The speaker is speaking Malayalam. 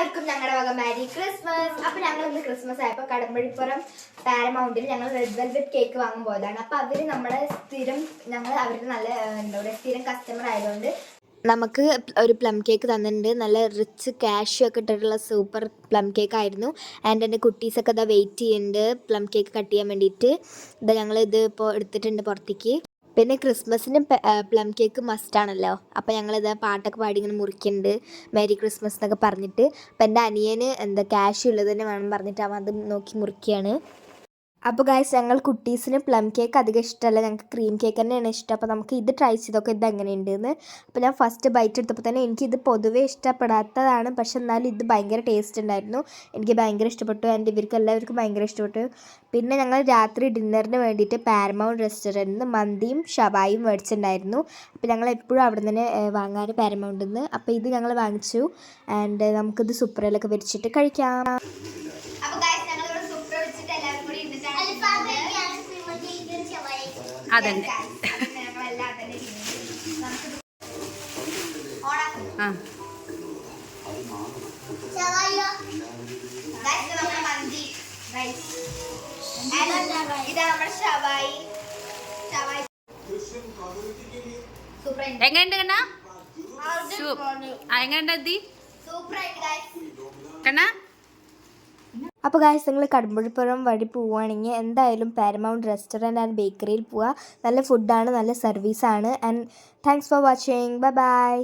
എല്ലാവർക്കും ഞങ്ങളുടെ വക മാരി ക്രിസ്മസ്. അപ്പൊ ഞങ്ങൾ ഇന്ന് ക്രിസ്മസ് ആയപ്പോൾ കടമ്പഴിപ്പുറം പാരമൗണ്ടിൽ ഞങ്ങൾ റെഡ് വെൽവെറ്റ് കേക്ക് വാങ്ങാൻ പോയതാണ്. അപ്പൊ അവര് നമ്മളെ ഞങ്ങൾ അവരുടെ നല്ല എന്താ പറയുക സ്ഥിരം കസ്റ്റമർ ആയതുകൊണ്ട് നമുക്ക് ഒരു പ്ലം കേക്ക് തന്നിട്ടുണ്ട്. നല്ല റിച്ച് കാഷ്യൂ ഒക്കെ ഇട്ടിട്ടുള്ള സൂപ്പർ പ്ലം കേക്ക് ആയിരുന്നു. ആൻഡ് എൻ്റെ കുട്ടീസൊക്കെ ഇതാ വെയിറ്റ് ചെയ്യുന്നുണ്ട് പ്ലം കേക്ക് കട്ട് ചെയ്യാൻ വേണ്ടിയിട്ട്. ഇതാ ഞങ്ങളിത് ഇപ്പോൾ എടുത്തിട്ടുണ്ട് പുറത്തേക്ക്. പിന്നെ ക്രിസ്മസിന് പ്ലം കേക്ക് മസ്റ്റാണല്ലോ. അപ്പോൾ ഞങ്ങളിത് പാട്ടൊക്കെ പാടി ഇങ്ങനെ മുറിക്കുന്നുണ്ട്, മേരി ക്രിസ്മസ് എന്നൊക്കെ പറഞ്ഞിട്ട്. അപ്പം എൻ്റെ അനിയന് എന്താ കാഷ്യൂ ഉള്ളത് തന്നെ വേണം പറഞ്ഞിട്ട് അവൻ അത് നോക്കി മുറിക്കുകയാണ്. അപ്പോൾ ഗൈസ്, ഞങ്ങൾ കുട്ടീസിന് പ്ലം കേക്ക് അധികം ഇഷ്ടമല്ല, ഞങ്ങൾക്ക് ക്രീം കേക്ക് തന്നെയാണ് ഇഷ്ടം. അപ്പോൾ നമുക്ക് ഇത് ട്രൈ ചെയ്തൊക്കെ ഇത് എങ്ങനെയുണ്ടെന്ന്. അപ്പോൾ ഞാൻ ഫസ്റ്റ് ബൈറ്റ് എടുത്തപ്പോൾ തന്നെ എനിക്കിത് പൊതുവേ ഇഷ്ടപ്പെടാത്തതാണ്, പക്ഷെ എന്നാലും ഇത് ഭയങ്കര ടേസ്റ്റ് ഉണ്ടായിരുന്നു. എനിക്ക് ഭയങ്കര ഇഷ്ടപ്പെട്ടു. ആൻഡ് ഇവർക്ക് എല്ലാവർക്കും ഭയങ്കര ഇഷ്ടപ്പെട്ടു. പിന്നെ ഞങ്ങൾ രാത്രി ഡിന്നറിന് വേണ്ടിയിട്ട് പാരമൗണ്ട് റെസ്റ്റോറൻറ്റിൽ നിന്ന് മന്തിയും ഷവായും മേടിച്ചിട്ടുണ്ടായിരുന്നു. അപ്പോൾ ഞങ്ങൾ എപ്പോഴും അവിടെ നിന്ന് വാങ്ങാറ് പാരമൗണ്ടിൽ നിന്ന്. അപ്പോൾ ഇത് ഞങ്ങൾ വാങ്ങിച്ചു. ആൻഡ് നമുക്കിത് സുപ്രയിലൊക്കെ വെച്ചിട്ട് കഴിക്കാം. അതന്നെ എങ്ങനെയുണ്ട് കണ്ണാ? എങ്ങനെയുണ്ട് കണ്ണാ? അപ്പോൾ ഗൈസ്, നിങ്ങൾ കടമ്പഴിപ്പുറം വഴി പോവുകയാണെങ്കിൽ എന്തായാലും പാരമൗണ്ട് റെസ്റ്റോറൻറ്റ് ആൻഡ് ബേക്കറിയിൽ പോവുക. നല്ല ഫുഡാണ്, നല്ല സർവീസാണ്. And thanks for watching. Bye bye.